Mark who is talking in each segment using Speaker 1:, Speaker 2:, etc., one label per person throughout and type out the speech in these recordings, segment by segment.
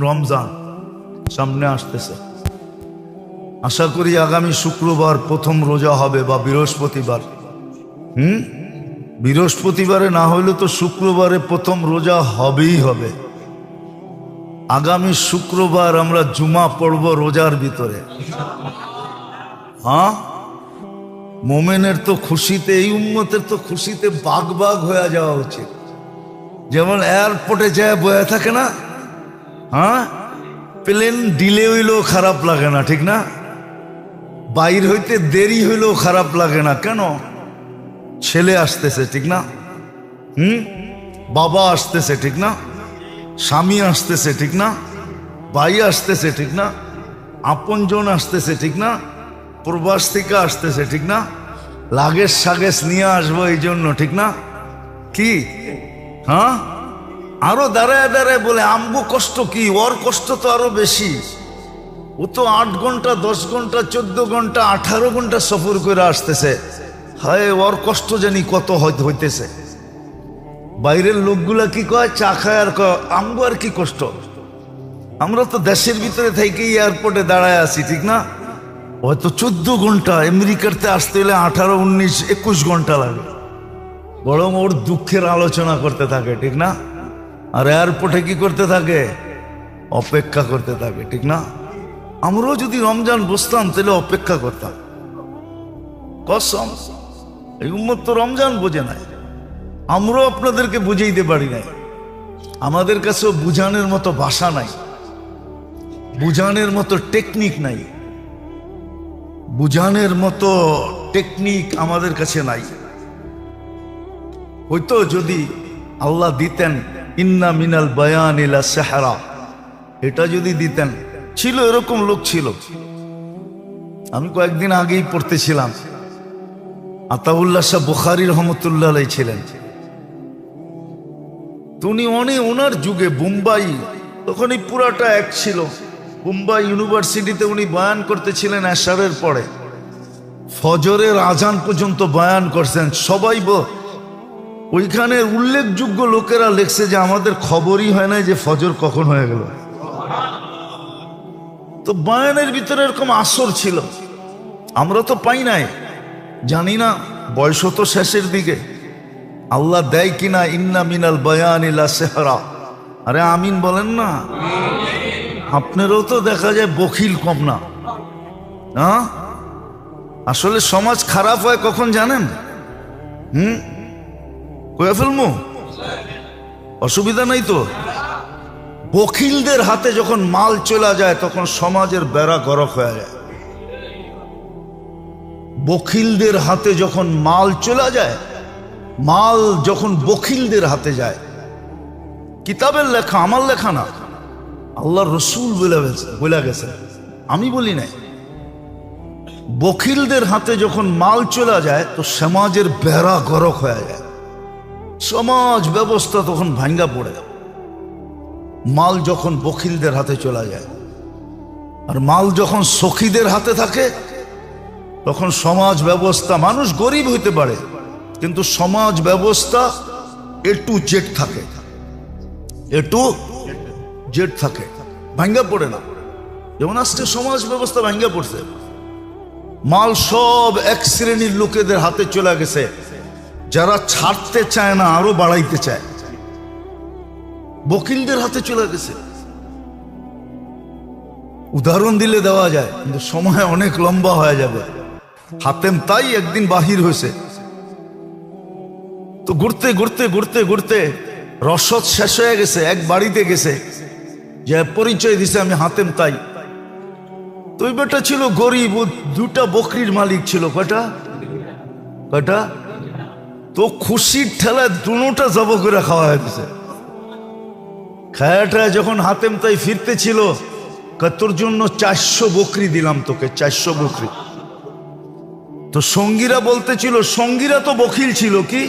Speaker 1: রমজান সামনে আসতেছে। আশা করি আগামী শুক্রবার প্রথম রোজা হবে বা বৃহস্পতিবার। বৃহস্পতিবারে না হইলে তো শুক্রবারে প্রথম রোজা হবেই হবে। আগামী শুক্রবার আমরা জুমা পড়ব রোজার ভিতরে। হ্যাঁ, মোমেনের তো খুশিতে, এই উম্মতের তো খুশিতে বাগ বাগ হয়ে যাওয়া উচিত। যেমন এয়ারপোর্টে যায় বয়ে থাকে না, হ্যাঁ, প্লেন ডিলে হইলেও খারাপ লাগে না, ঠিক না? বাইর হইতে দেরি হইলেও খারাপ লাগে না। কেন? ছেলে আসতেছে, ঠিক না? বাবা আসতেছে, ঠিক না? স্বামী আসতেছে, ঠিক না? ভাই আসতেছে, ঠিক না? আপনজন আসতেছে, ঠিক না? প্রবাস থেকে আসতেছে, ঠিক না? লাগেজ সাগেজ নিয়ে আসবো এই জন্য, ঠিক না? কি হ্যাঁ, আরো দাঁড়ায় দাঁড়ায় বলে আমগো কষ্ট কি, ওর কষ্ট তো আরো বেশি। ও তো 8 ঘন্টা 10 ঘন্টা 14 ঘন্টা 18 ঘন্টা সফর করে আসতেছে। হায়, ওর কষ্ট জানি কত হইতেছে। বাইরের লোকগুলা কি কয়, চা খায় আর কয় আমগো আর কি কষ্ট। আমরা তো দেশের ভিতরে থেকেই এয়ারপোর্টে দাঁড়ায় আছি, ঠিক না? হয়তো 14 ঘন্টা, আমেরিকাতে আসতে হলে 18, 19, 21 ঘন্টা লাগে। বরং ওর দুঃখের আলোচনা করতে থাকে, ঠিক না? আর এয়ারপোর্টে কি করতে থাকে? অপেক্ষা করতে থাকে, ঠিক না? আমরাও যদি রমজান বসতাম তাহলে অপেক্ষা করতাম। কসম, এই উম্মত তো রমজান বোঝে নাই। আমরাও আপনাদেরকে বুঝাইতে পারি নাই। আমাদের কাছেও বুঝানোর মতো ভাষা নাই, বুঝানোর মতো টেকনিক নাই, বুঝানোর মতো টেকনিক আমাদের কাছে নাই। হয়তো যদি আল্লাহ দিতেন ইন্না মিনাল বায়ান ইলা সাহরা, এটা যদি দিতেন। ছিল, এরকম লোক ছিল। আমি কয়েকদিন আগেই পড়তেছিলাম, আতাউল্লাহ শাহ বুখারী রহমতুল্লাহ আলাইহি ছিলেন। উনি ওনার যুগে বোম্বাই, তখনই পুরাটা এক ছিল। বোম্বাই ইউনিভার্সিটিতে উনি বয়ান করতেছিলেন এশারের পরে, ফজরের আজান পর্যন্ত বয়ান করছেন। সবাই ওইখানে উল্লেখযোগ্য লোকেরা লেখছে যে আমাদের খবরই হয় না যে ফজর কখন হয়ে গেল। তো বয়ানের ভিতরে এরকম আসর ছিল, আমরা তো পাই নাই, জানি না। বয়স তো শেষের দিকে, আল্লাহ দেয় কিনা ইন্না মিনাল বায়ান ইলা সাহরা। আরে আমিন বলেন না। আপনারও তো দেখা যায় বখিল কম না। হ্যাঁ, আসলে সমাজ খারাপ হয় কখন জানেন? কয়ে ফেলমু, অসুবিধা নাই তো। বখিলদের হাতে যখন মাল চলে যায় তখন সমাজের বেড়া গরক হয়ে যায়। বখিলদের হাতে যখন মাল চলে যায়, মাল যখন বখিলদের হাতে যায়, কিতাবের লেখা, আমার লেখা না, আল্লাহর রসুল বলে গেছে, আমি বলি নাই। বখিলদের হাতে যখন মাল চলে যায় তো সমাজের বেড়া গরক হয়ে যায়, সমাজ ব্যবস্থা তখন ভাঙ্গা পড়ে। মাল যখন বখিলদের হাতে চলে যায়, আর মাল যখন সখীদের হাতে থাকে তখন সমাজ ব্যবস্থা, মানুষ গরিব হইতে পারে কিন্তু সমাজ ব্যবস্থা A to Z থাকে, A to Z থাকে, ভাঙ্গা পড়ে না। যেমন আজকে সমাজ ব্যবস্থা ভাঙ্গা পড়ছে, মাল সব এক শ্রেণীর লোকেদের হাতে চলে গেছে, যারা ছাড়তে চায় না আরো বাড়াইতে চায়, বকিলদের হাতে চলে গেছে। উদাহরণ দিলে দেওয়া যায় কিন্তু সময় অনেক লম্বা হয়ে যাবে। হাতেম তাই একদিন বাহির হয়েছে, তো ঘুরতে ঘুরতে ঘুরতে ঘুরতে রসদ শেষ হয়ে গেছে। এক বাড়িতে গেছে, যে পরিচয় দিছে আমি হাতেম তাই। তো ওই বেটা ছিল গরিব, 2টা বকরির মালিক ছিল। কয়টা? তো খুশির ঠেলায় 2টা জব করে খাওয়া হয়ে গেছে। খায়াটা যখন হাতেম তাই ফিরতে ছিল, তোর জন্য 400 বকরি দিলাম তোকে, 400 বকরি। তো সঙ্গীরা বলতেছিল, সঙ্গীরা তো বকিল ছিল কি,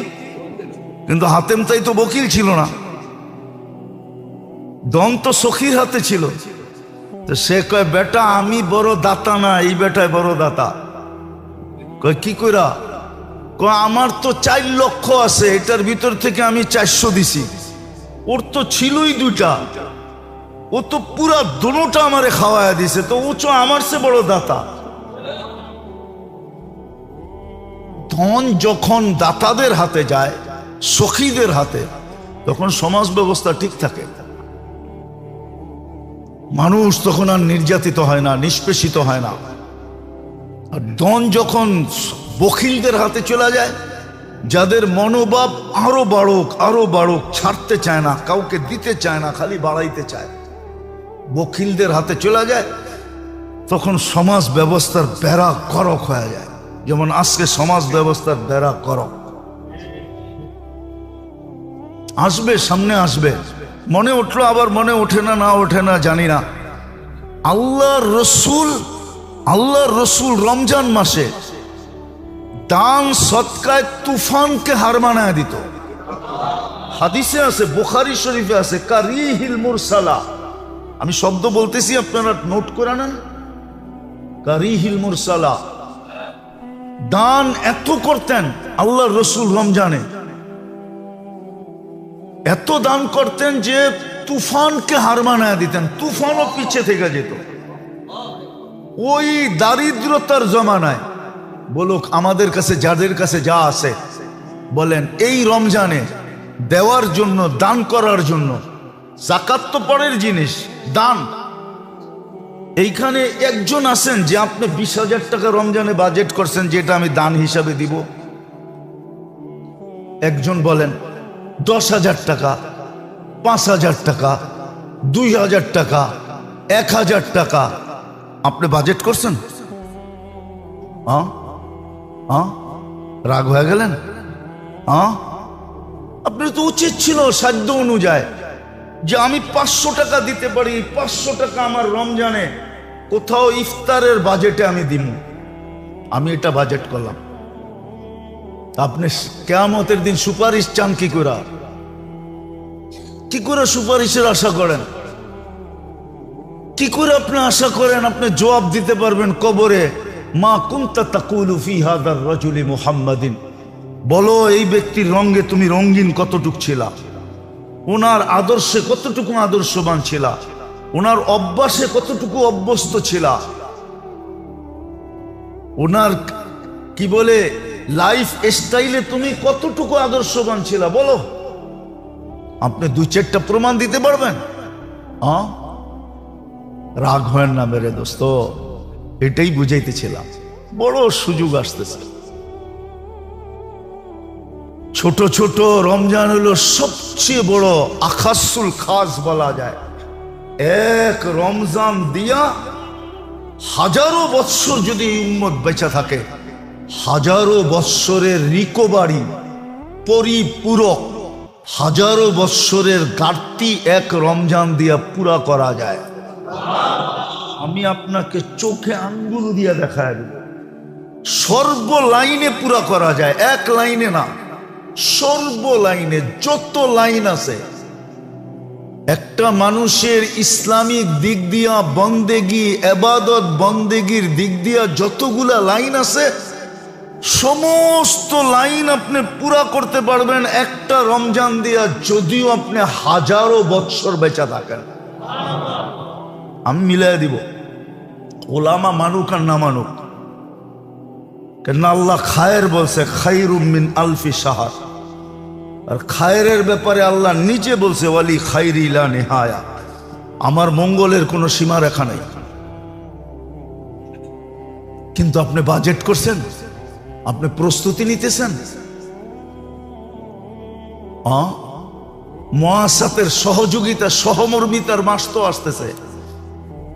Speaker 1: কিন্তু হাতেম তাই তো বকিল ছিল না, দন তো সখীর হাতে ছিল। তো সে কয়, বেটা আমি বড় দাতা না, এই বেটায় বড় দাতা। কয় কি কইরা? কয় আমার তো 4 লক্ষ আছে, এটার ভিতর থেকে আমি 400 দিছি। ওর তো ছিলই 2টা, ও ও তো পুরা দোনোটা আমারে খাওয়ায়া দিছে, তো ও তো আমার চেয়ে বড় দাতা। ধন যখন দাতাদের হাতে যায়, সখীদের হাতে, তখন সমাজ ব্যবস্থা ঠিক থাকে। মানুষ তখন আর নির্যাতিত হয় না, নিষ্পেষিত হয় না। আর ধন যখন বখিলদের হাতে চলে যায়, যাদের মনোভাব আরো বাড়ুক, ছাড়তে চায় না, কাউকে দিতে চায় না, খালি বাড়াইতে চায়, বখিলদের হাতে চলে যায়, তখন সমাজ ব্যবস্থার বেড়া করক হয়ে যায়। যেমন আজকে সমাজ ব্যবস্থার বেড়া করক আসবে, সামনে আসবে, মনে উঠলো আবার মনে ওঠে না ওঠে না জানি না। আল্লাহর রসুল রমজান মাসে দান সৎকায় তুফানকে হার মানায় দিত। হাদিসে আছে, বুখারী শরীফে আছে, কারিহিল মুরসালা। আমি শব্দ বলতেছি, আপনারা নোট করে নেন। কারিহিল মুরসালা, দান এত করতেন আল্লাহর রসুল রমজানে, এত দান করতেন যে তুফানকে হার মানায় দিতেন, তুফানও পিছে থেকে যেত। ওই দারিদ্রতার জমানায় বলুক, আমাদের কাছে যাদের কাছে যা আছে বলেন, এই রমজানে দেওয়ার জন্য, দান করার জন্য, যাকাত তো পরের জিনিস, দান। এইখানে একজন আছেন যে আপনি 20,000 টাকা রমজানে বাজেট করছেন, যেটা আমি দান হিসাবে দিব? একজন বলেন 10,000 টাকা, 5,000 টাকা, 2,000 টাকা, 1,000 টাকা আপনি বাজেট করছেন? রাগ হয়ে গেলেন? আপনার তো উচিত ছিল সাধ্য অনুযায়ী যে আমি 500 টাকা দিতে পারি, 500 টাকা আমার রমজানে কোথাও ইফতারের বাজেটে আমি দিব। আমি এটা বাজেট করলাম। আপনি কিয়ামতের দিন সুপারিশ চান কি করে সুপারিশের আশা করেন? কি করে আপনি আশা করেন আপনি জবাব দিতে পারবেন কবরে? মা কুনতা তাকুলু ফি হাদার রাজুলি মুহাম্মাদিন, বলো এই ব্যক্তির রঙে তুমি রঙিন কতটুকু ছিলা, ওনার আদর্শে কতটুকু আদর্শবান ছিলা, ওনার অভ্যাসে কতটুকু অভ্যস্ত ছিলা, ওনার কি বলে লাইফ স্টাইলে তুমি কতটুকু আদর্শবান ছিলা, বলো। আপনি 2-4টা প্রমাণ দিতে পারবেন? রাগ হয় না মেরে দোস্ত, এটাই বুঝাইতেছিলাম। বড় সুযোগ আসতেছে। ছোট ছোট রমজান হলো সবচেয়ে বড় আখাসুল খাস বলা যায়। এক রমজান দিয়া হাজারো বৎসর যদি উম্মত বেঁচে থাকে, হাজারো বৎসরের রিকভারি, পরিপূরক হাজারো বৎসরের ঘাটতি এক রমজান দিয়া পুরা করা যায়। আমি আপনাকে চোখে আঙ্গুল দিয়া দেখায় দেব, সর্ব লাইনে পুরা করা যায়, এক লাইনে না, সর্ব লাইনে যত লাইন আছে। একটা মানুষের ইসলামিক দিক দিয়া বন্দেগি, এবাদত বন্দেগির দিক দিয়া যতগুলা লাইন আছে, সমস্ত লাইন আপনি পুরা করতে পারবেন একটা রমজান দিয়া, যদিও আপনি হাজারো বৎসর বেঁচে থাকেন। আমি মিলাই দিব, ওলামা মানুক আর না মানুক। কেন আল্লাহ খায়ের বলছে, খায়রুম মিন আলফি শাহর। আর খায়ের ব্যাপারে আল্লাহ নিজে বলছে, ওয়ালি খায়রি লা নিহায়া, আমার মঙ্গলের কোনো সীমা রেখা নেই। কিন্তু আপনি বাজেট করছেন, আপনি প্রস্তুতি নিতেছেন। মুআসাসাতের সহযোগিতা, সহমর্মিতার মাস তো আসতেছে।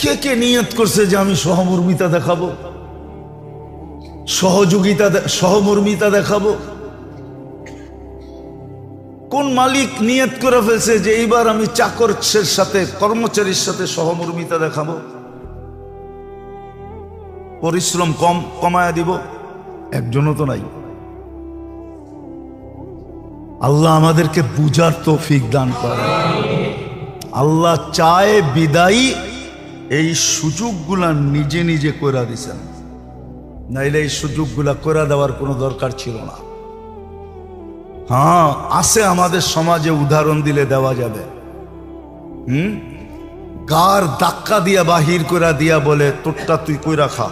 Speaker 1: কে কে নিয়ত করছে যে আমি সহমর্মিতা দেখাবো, সহমর্মিতা দেখাবো? কোন মালিক নিয়ত করে ফেলছে যে এইবার আমি চাকরের সাথে, কর্মচারীর সাথে সহমর্মিতা দেখাবো, পরিশ্রম কমায়া দিব? একজনও তো নাই। আল্লাহ আমাদেরকে বুঝার তৌফিক দান করে। আল্লাহ চায় বিদায়ী এই সুযোগগুলা নিজে নিজে করে দিছেন, নাইলে এই সুযোগগুলা করে দেওয়ার কোনো দরকার ছিল না। আছে আমাদের সমাজে, উদাহরণ দিলে দেওয়া যাবে। গার ধাক্কা দিয়া বাহির করে দিয়া বলে তোরটা তুই কইরা খা,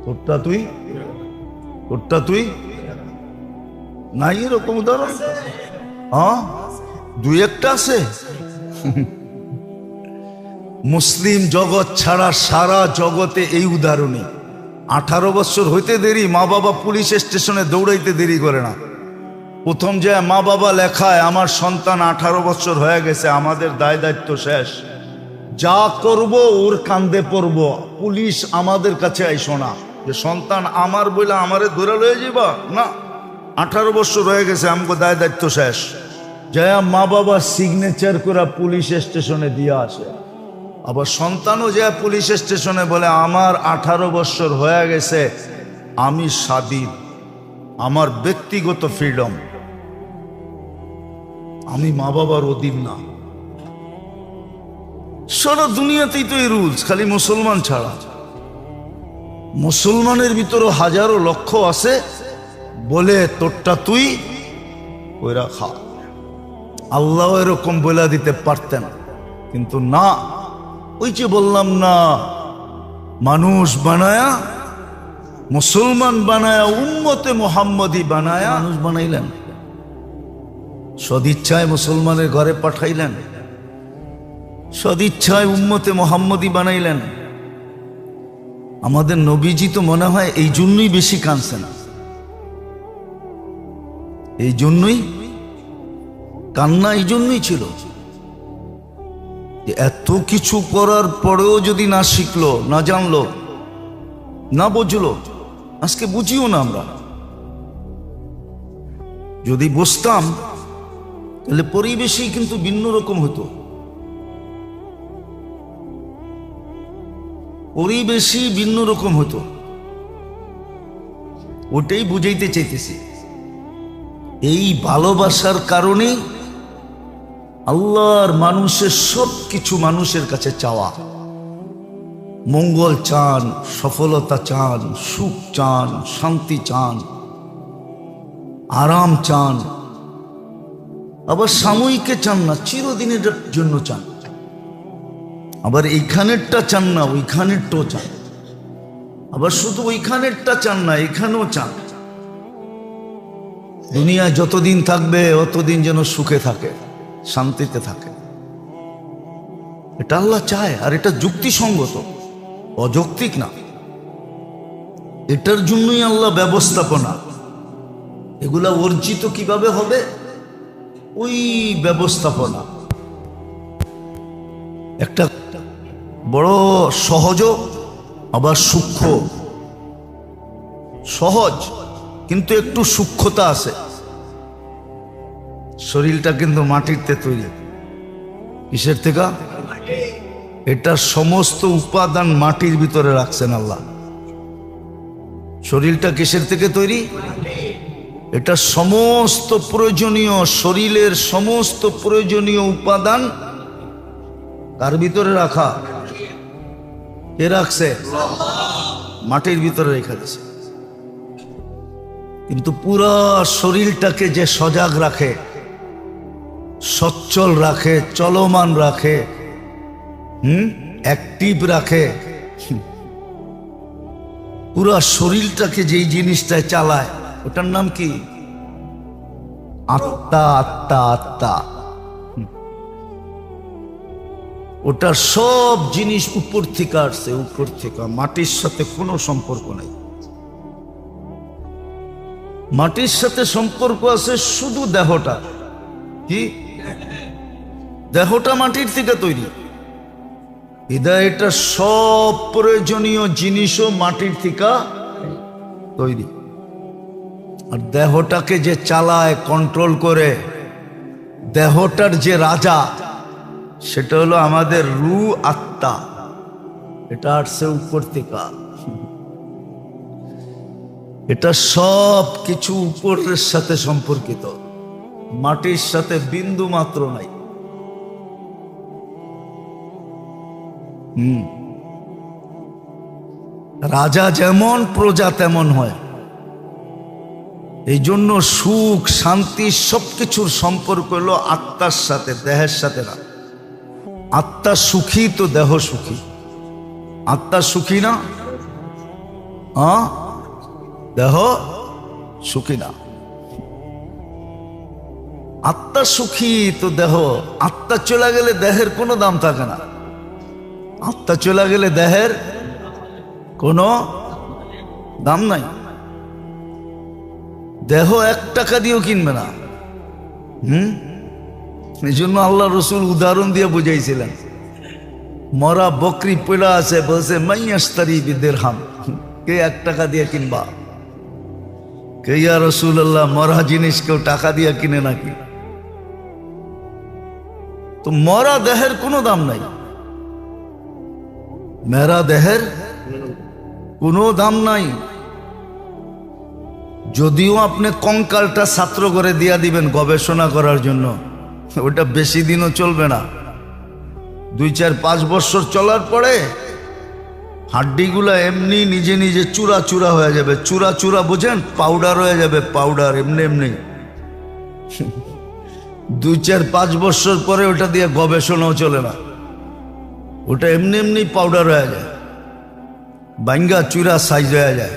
Speaker 1: তোরটা তুই নাই এরকম উদাহরণ? হ্যাঁ, দুই একটা আছে। মুসলিম জগৎ ছাড়া সারা জগতে এই উদাহরণই। 18 বছর হইতে দেরি, মা বাবা পুলিশ স্টেশনে দৌড়াইতে দেরি করে না। প্রথম যে মা বাবা লেখায় আমার সন্তান 18 বছর হয়ে গেছে, আমাদের দায় দায়িত্ব শেষ, যা করব ওর কান্দে পড়ব, পুলিশ আমাদের কাছে আইসো না যে সন্তান আমার বইলা আমারে ধরে লয়ে যাবা না। 18 বছর হয়ে গেছে, আমাকে দায় দায়িত্ব শেষ। যা মা বাবা সিগনেচার করে পুলিশ স্টেশনে দিয়ে আসে। আবার সন্তানও যায় পুলিশ স্টেশনে বলে আমার 18 বছর হয়ে গেছে, আমি স্বাধীন, আমার ব্যক্তিগত ফ্রিডম, আমি মা বাবার অধীন না। সারা দুনিয়াতেই তো এই রুলস, খালি মুসলমান ছাড়া। মুসলমানের ভিতরও হাজারো লক্ষ আছে বলে তোরটা তুই ওইরা খা। আল্লাহ এরকম বলে দিতে পারতেন, কিন্তু না। ওই যে বললাম না, মানুষ বানায়া, মুসলমান বানায়া, উম্মতে মুহাম্মদী বানায়া মানুষ বানাইলেন, সদিচ্ছায় মুসলমানের ঘরে পাঠাইলেন, সদিচ্ছায় উম্মতে মুহাম্মদী বানাইলেন। আমাদের নবীজি তো মনে হয় এই জন্যই বেশি কাঁদছেন, এই জন্যই কান্না, এই জন্যই ছিল যে এত কিছু করার পরেও যদি না শিখলো, না জানলো, না বুঝলো, আজকে বুঝিও না আমরা। যদি বুঝতাম তাহলে পরিবেশই কিন্তু ভিন্ন রকম হতো, পরিবেশই ভিন্ন রকম হতো। ওটাই বুঝাইতে চাইতেছি। এই ভালোবাসার কারণে আল্লাহর মানুষের সব কিছু মানুষের কাছে চাওয়া, মঙ্গল চান, সফলতা চান, সুখ চান, শান্তি চান, আরাম চান। আবার সাময়িকে চান না, চিরদিনের জন্য চান। আবার এইখানেরটা চান না, ওইখানেরটাও চান। আবার শুধু ওইখানেরটা চান না, এখানেও চান। দুনিয়ায় যতদিন থাকবে অতদিন যেন সুখে থাকে, শান্তিতে থাকে। এটা আল্লাহ চায়, আর এটা যুক্তিসঙ্গত, অযৌক্তিক না। এটার জন্যই আল্লাহ ব্যবস্থাপনা। এগুলা অর্জিত কিভাবে হবে? ওই ব্যবস্থাপনা। একটা বড় সহজ আবার সূক্ষ্ম। সহজ কিন্তু একটু সূক্ষ্মতা আছে। শরীরটা কিন্তু মাটিতে তৈরি। কিসের থেকে? এটার সমস্ত উপাদান মাটির ভিতরে রাখছেন আল্লাহ। শরীরটা কিসের থেকে তৈরি? এটা সমস্ত প্রয়োজনীয়, শরীরের সমস্ত প্রয়োজনীয় উপাদান কার ভিতরে রাখা? কে রাখছে? মাটির ভিতরে রেখে দিয়েছে। কিন্তু পুরা শরীরটাকে যে সজাগ রাখে, সচ্ছল রাখে, চলমান রাখে, অ্যাক্টিভ রাখে, পুরা শরীরটাকে যেই জিনিসটায় চালায়, ওটার নাম কি? আত্মা। আত্মা আত্মা। ওটার সব জিনিস উপর থেকে আসছে, উপর থেকে। মাটির সাথে কোনো সম্পর্ক নাই। মাটির সাথে সম্পর্ক আছে শুধু দেহটা। কি? দেহটা মাটির থেকে তৈরি। এটা সব প্রয়োজনীয় জিনিসও মাটির থেকে তৈরি। আর দেহটাকে যে চালায়, কন্ট্রোল করে, দেহটার যে রাজা, সেটা হলো আমাদের রূহ, আত্মা। এটা আসছে উপর থেকে। এটা সব কিছু উপরের সাথে সম্পর্কিত, মাটির সাথে বিন্দু মাত্র নাই। রাজা যেমন, প্রজা তেমন হয়। এই জন্য সুখ, শান্তি সবকিছুর সম্পর্ক হলো আত্মার সাথে, দেহের সাথে না। আত্মা সুখী তো দেহ সুখী। আত্মা সুখী না? দেহ সুখী না। আত্মা সুখী তো দেহ। আত্মা চলে গেলে দেহের কোনো দাম থাকে না। আত্মা চলে গেলে দেহের কোনো দাম নাই। দেহ 1 টাকা দিয়েও কিনবে না। এই জন্য আল্লাহ রসুল উদাহরণ দিয়ে বুঝাইছিলেন। মরা বকরি পড়া আছে, বলছে মাইয়াস্তারি বিদিরহাম, কে 1 টাকা দিয়ে কিনবা? কে ইয়া রাসূলুল্লাহ, মরা জিনিস কেউ টাকা দিয়ে কিনে নাকি? তো মরা দেহের কোনো দাম নাই। মেরা দেহের কোনো দাম নাই। যদিও আপনি কঙ্কালটা ছাত্র করে দিয়া দিবেন গবেষণা করার জন্য, ওটা বেশি দিনও চলবে না। 2, 4, 5 বছর চলার পরে হাড্ডিগুলা এমনি নিজে নিজে চূড়া চূড়া হয়ে যাবে। চূড়া চূড়া বুঝেন? পাউডার হয়ে যাবে, পাউডার এমনি এমনি। 2, 4, 5 বছর পরে ওটা দিয়ে গবেষণাও চলে না, ওটা এমনি এমনি পাউডার হয়ে যায়, ভাঙ্গা চূড়া সাইজ হয়ে যায়।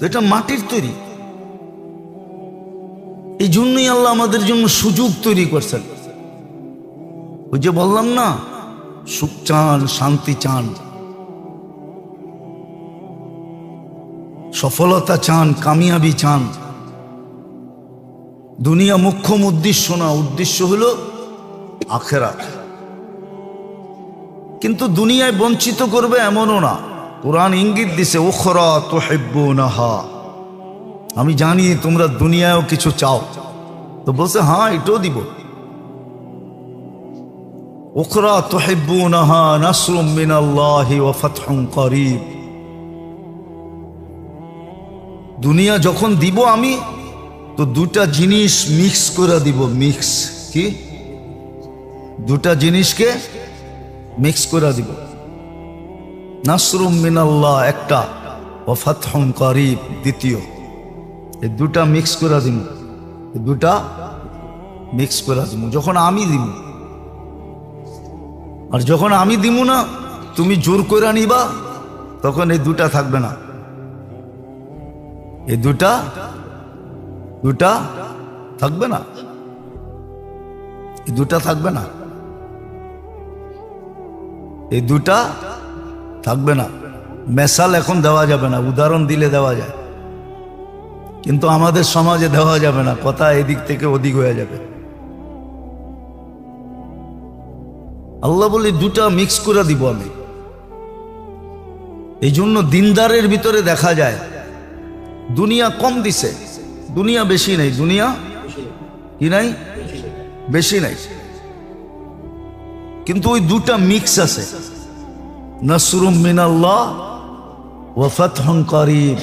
Speaker 1: এটা মাটির তৈরি। এই জন্যই আল্লাহ আমাদের জন্য সুযোগ তৈরি করছেন। ওই যে বললাম না, সুখ চান, শান্তি চান, সফলতা চান, কামিয়াবি চান। দুনিয়া মুখ্যম উদ্দেশ্য না, উদ্দেশ্য হলো আখিরাত। কিন্তু দুনিয়ায় বঞ্চিত করবে এমনও না। কুরআন ইঙ্গিত দিছে, উখরা তুহিব্বুনাহা, আমি জানি তোমরা দুনিয়ায়ও কিছু চাও। তো বলছে হ্যাঁ, এটাও দিব। উখরা তুহিব্বুনাহা নাসরুম মিনাল্লাহি ওয়া ফাতহুন করিব। দুনিয়া যখন দিব আমি, তো 2টা জিনিস মিক্স করে দিব। মিক্স কি? 2টা জিনিসকে মিক্স করে দিব। নাসরুম মিনাল্লাহ একটা, ওয়া ফাতহুন করিব দ্বিতীয়। এই 2টা মিক্স করে দিব। এই 2টা মিক্স করে দিব যখন আমি দিব। আর যখন আমি দিব না, তুমি জোর করে নিবা, তখন এই 2টা থাকবে না। এই 2টা থাকবে না। এই 2টা থাকবে না। এই 2টা থাকবে না। মেসাল এখন দেওয়া যাবে না, উদাহরণ দিলে দেওয়া যায়, কিন্তু আমাদের সমাজে দেওয়া যাবে না। কথা এদিক থেকে ওদিক হয়ে যাবে। আল্লাহ বলি 2টা মিক্স করে দিব আমি। এই জন্য দিনদারের ভিতরে দেখা যায় দুনিয়া কম দিছে, দুনিয়া বেশি নাই। দুনিয়া কি নাই? বেশি নাই। কিন্তু ওই 2টা মিক্স আছে, নাসরুম মিনাল্লাহ ওয়া ফাতহুন করিব।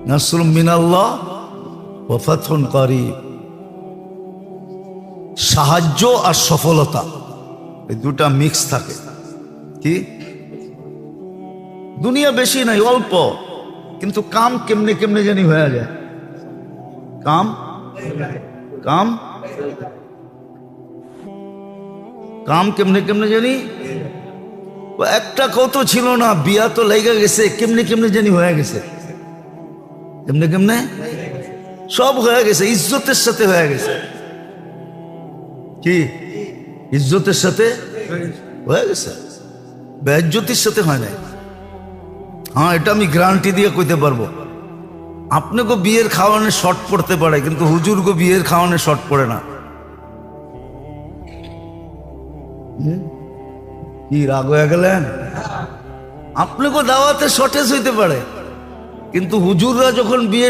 Speaker 1: নাসরুম মিনাল্লাহ ওয়া ফাতহুন করিব। সাহায্য আর সফলতা, এই 2টা মিক্স থাকে। কি? দুনিয়া বেশি নাই, অল্প, কিন্তু কাম কেমনে কেমনে জানি হয়ে যায়। কাম কাম কাম কেমনে কেমনে জানি। একটা কত ছিল না, বিয়া তো লেগে গেছে, কেমনে কেমনে জানি হয়ে গেছে। কেমনে কেমনে সব হয়ে গেছে, ইজ্জতের সাথে হয়ে গেছে। কি? ইজ্জতের সাথে হয়ে গেছে, বেইজ্জতির সাথে হয় নাই। হ্যাঁ, এটা আমি গ্যারান্টি দিয়ে কইতে পারবো। আপনাকে বিয়ের খাওয়ানো শর্ট পড়তে পারে, কিন্তু হুজুরকে বিয়ের খাওয়ানো শর্ট পড়ে না। কি রাগ হয়ে গেলেন? আপনাকে দাওয়াতে শর্টেজ হইতে পারে, কিন্তু হুজুররা যখন বিয়ে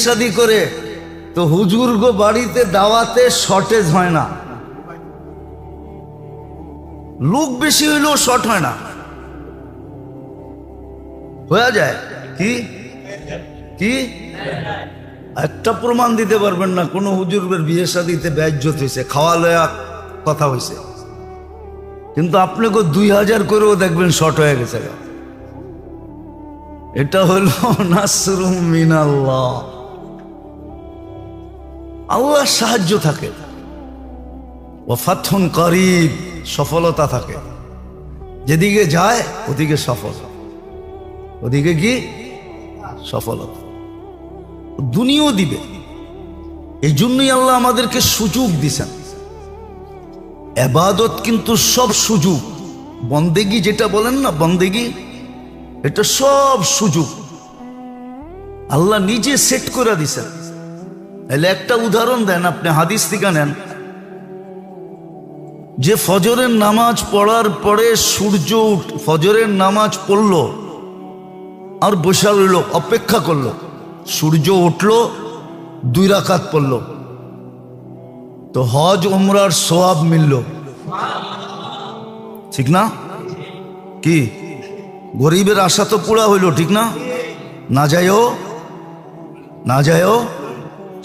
Speaker 1: শাদী করে, তো হুজুরগো বাড়িতে দাওয়াতে শর্টেজ হয় না। লোক বেশি হইলেও শর্ট হয় না, হয়ে যায়। কি কি একটা প্রমাণ দিতে পারবেন না কোন হুজুরের বিয়ে শাদীতে বেইজ্জত হয়েছে, খাওয়া লয়া কথা হয়েছে, কিন্তু আপনাকে 2000 করেও দেখবেন শর্ট হয়ে গেছে। এটা হলো নাসরুম মিনাল্লাহ। আল্লাহর সাহায্য থাকে, ওয়া ফাতহুন করিব, সফলতা থাকে। যেদিকে যায় ওদিকে সফল, ওদিকে কি সফলতা, দুনিয়াও দিবে। এই জন্যই আল্লাহ আমাদেরকে সুযোগ দিছেন। ইবাদত কিন্তু সব সুযোগ, বন্দেগি যেটা বলেন না, বন্দেগি, এটা সব সুযোগ আল্লাহ নিজে সেট করে দিছেন। তাহলে একটা উদাহরণ দেন, আপনি হাদিস থেকে নেন, যে ফজরের নামাজ পড়ার পরে সূর্য ফজরের নামাজ পড়লো আর বসে রইল, অপেক্ষা করলো, সূর্য উঠলো, 2 রাকাত পড়লো, তো হজ উমরার সওয়াব মিলল, ঠিক না? কি গরিবের আশা তো পুরা হইল, ঠিক না? না যায়ও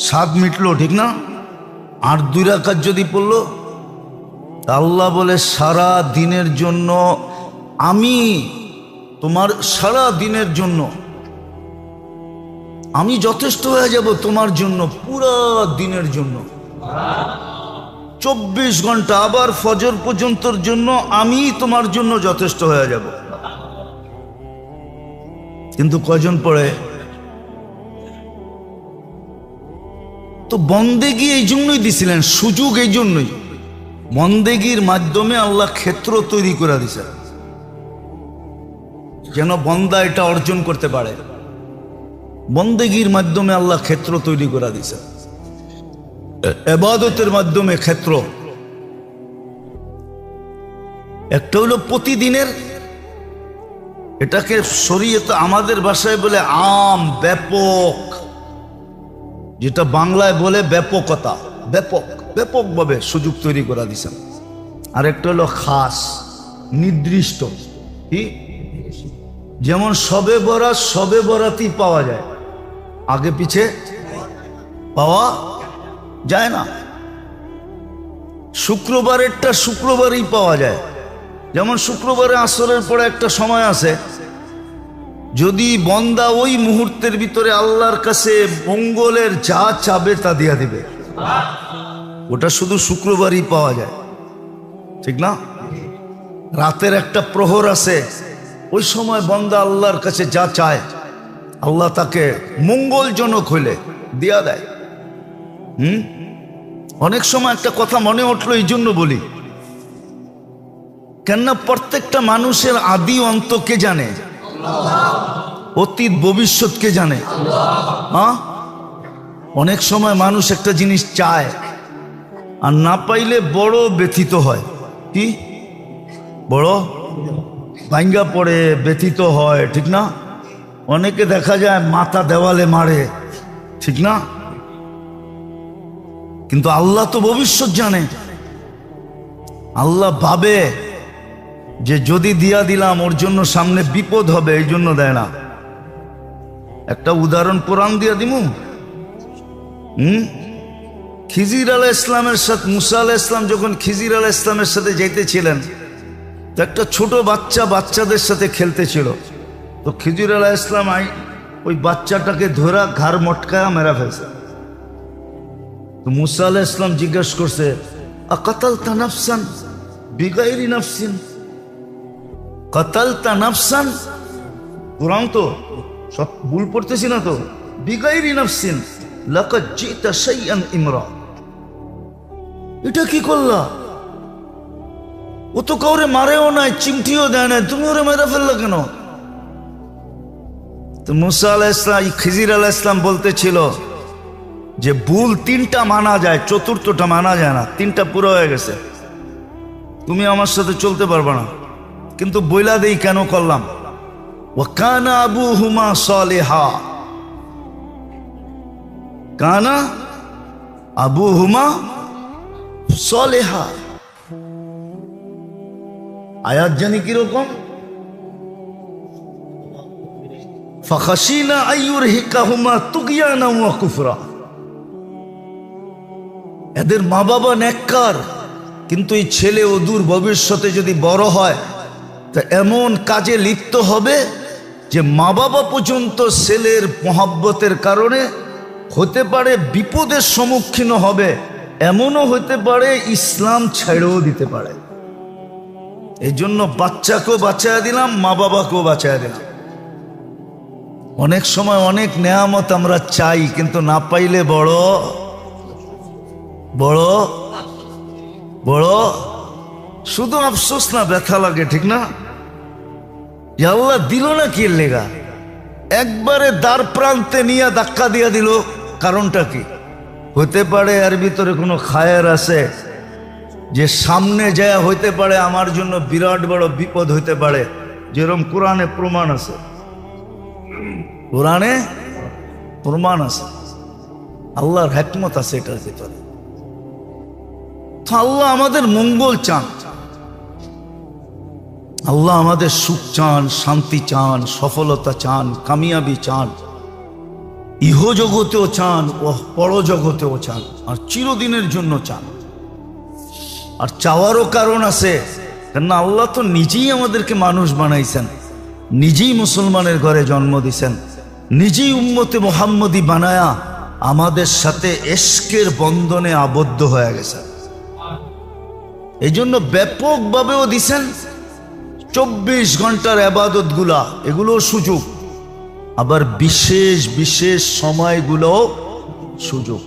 Speaker 1: স্বাদ মিটলো, ঠিক না? আর 2 রাকাত যদি পড়লো, আল্লাহ বলে সারা দিনের জন্য আমি তোমার, সারা দিনের জন্য আমি যথেষ্ট হয়ে যাব তোমার জন্য, পুরা দিনের জন্য, 24 ঘন্টা, আবার ফজর পর্যন্তর জন্য আমি তোমার জন্য যথেষ্ট হয়ে যাব। কিন্তু কয়জন পড়ে? তো বন্দেগি এই জন্যই দিছিলেন, সুযোগ এই জন্যই, বন্দেগির মাধ্যমে আল্লাহ ক্ষেত্র তৈরি করে দিছে, যেন বন্দা এটা অর্জন করতে পারে। বন্দেগির মাধ্যমে আল্লাহ ক্ষেত্র তৈরি করে দিছে, ইবাদতের মাধ্যমে ক্ষেত্র। একটা হলো প্রতিদিনের, এটাকে শরীয়তে আমাদের ভাষায় বলে আম, ব্যাপক, যেটা বাংলায় বলে ব্যাপকতা, ব্যাপকভাবে সুযোগ তৈরি করে দিছেন। আর একটা হলো খাস, নির্দিষ্ট। কি? যেমন শবে বরাতই পাওয়া যায়, আগে পিছে পাওয়া যায় না। শুক্রবারেরটা শুক্রবারই পাওয়া যায়, যেমন শুক্রবারে আসরের পরে একটা সময় আছে, যদি বন্দা ওই মুহূর্তের ভিতরে আল্লাহর কাছে মঙ্গলের যা চাবে তা দিয়া দিবে, ওটা শুধু শুক্রবারই পাওয়া যায়, ঠিক না? রাতের একটা প্রহর আছে, ওই সময় বন্দা আল্লাহর কাছে যা চায় আল্লাহ তাকে মঙ্গলজনক হইলে দিয়া দেয়। অনেক সময় একটা কথা মনে উঠলো, এই জন্য বলি, কেননা প্রত্যেকটা মানুষের আদি অন্ত কে জানে? অতীত ভবিষ্যৎ কে জানে? হ্যাঁ, অনেক সময় মানুষ একটা জিনিস চায় আর না পাইলে বড় ব্যথিত হয়। কি? বড় ভাঙ্গা পড়ে, ব্যথিত হয়, ঠিক না? অনেকে দেখা যায় মাথা দেওয়ালে মারে, ঠিক না? কিন্তু আল্লাহ তো ভবিষ্যৎ জানে। আল্লাহ ভাবে যে যদি দিয়া দিলাম ওর জন্য সামনে বিপদ হবে, এই জন্য দেয় না। একটা উদাহরণ কোরআন দিয়া দিমু। খিজির আলাইহিস ইসলামের সাথে মুসা আলাইহিস ইসলাম যখন খিজির আলাইহিস ইসলামের সাথে যাইতেছিলেন, তো একটা ছোট বাচ্চাদের সাথে খেলতেছিল, তো খিজির আলাইহিস ইসলাম ওই বাচ্চাটাকে ধরা ঘাড় মটকায়া মেরা ফেলছে। তো মুসা আলাইহিস ইসলাম জিজ্ঞাসা করছে, আকাতালতা নাফসান বিগাইরি নাফসিন, কাতালতা নাফসান, কোরআন তো সব ভুল পড়তেছি না তো, বিগাইরি নাফসিন লাকাদ জিতা শাইআন ইমরা, এটা কি করলা? ও তো কাউরে মারেও নাই, চিমটিও দেয় নাই, তুমি ওরে মেরে ফেললা কেন? তো মুসা আলাইহিস ইসলাম, খিজির আলাইহিস ইসলাম বলতেছিল যে ভুল 3টা মানা যায়, 4টা মানা যায় না, 3টা পুরো হয়ে গেছে, তুমি আমার সাথে চলতে পারবে না, কিন্তু বইলা দেই কেন করলাম। ওয়া কানা আবুহুমা সালিহা, কানা আবুহুমা সালিহা। আয়াত জানি কিরকম, ফাখাশিনা আইয়ুরহিকাহুমা তুগয়ানা ওয়া কুফরা। এদের মা বাবা নেককার, কিন্তু এই ছেলে অদূর ভবিষ্যতে যদি বড় হয় তা এমন কাজে লিপ্ত হবে যে মা বাবা পর্যন্ত ছেলের মহব্বতের কারণে হতে পারে বিপদের সম্মুখীন হবে, এমনও হতে পারে ইসলাম ছেড়েও দিতে পারে। এই জন্য বাচ্চাকেও বাঁচায় দিলাম, মা বাবাকেও বাঁচায় দিলাম। অনেক সময় অনেক নেয়ামত আমরা চাই, কিন্তু না পাইলে বড় বড় বড় শুধু আফসোস না ব্যথা লাগে, ঠিক না? আল্লাহ দিল না কি লেগা, একবারে দ্বার প্রান্তে নিয়ে ধাক্কা দিয়া দিল, কারণটা কি? হতে পারে এর ভিতরে কোনো খায়ের আছে, যে সামনে যায় হইতে পারে আমার জন্য বিরাট বড় বিপদ হইতে পারে। যেরকম কোরআনে প্রমাণ আছে, কোরআনে প্রমাণ আছে, আল্লাহর হিকমত আছে এটার ভিতরে। তো আল্লাহ আমাদের মঙ্গল চান, আল্লাহ আমাদের সুখ চান, শান্তি চান, সফলতা চান, কামিয়াবি চান, ইহ জগতেও চান ও পরজগতেও চান, আর চিরদিনের জন্য চান। আর চাওয়ারও কারণ আছে, কেননা আল্লাহ তো নিজেই আমাদেরকে মানুষ বানাইছেন, নিজেই মুসলমানের ঘরে জন্ম দিছেন, নিজেই উম্মতে মুহাম্মদী বানায়া আমাদের সাথে ইশকের বন্ধনে আবদ্ধ হয়ে গেছেন। এই জন্য ব্যাপকভাবেও দিছেন 24 ঘন্টার ইবাদত গুলা, এগুলো সুযোগ, আবার বিশেষ বিশেষ সময়গুলো সুযোগ।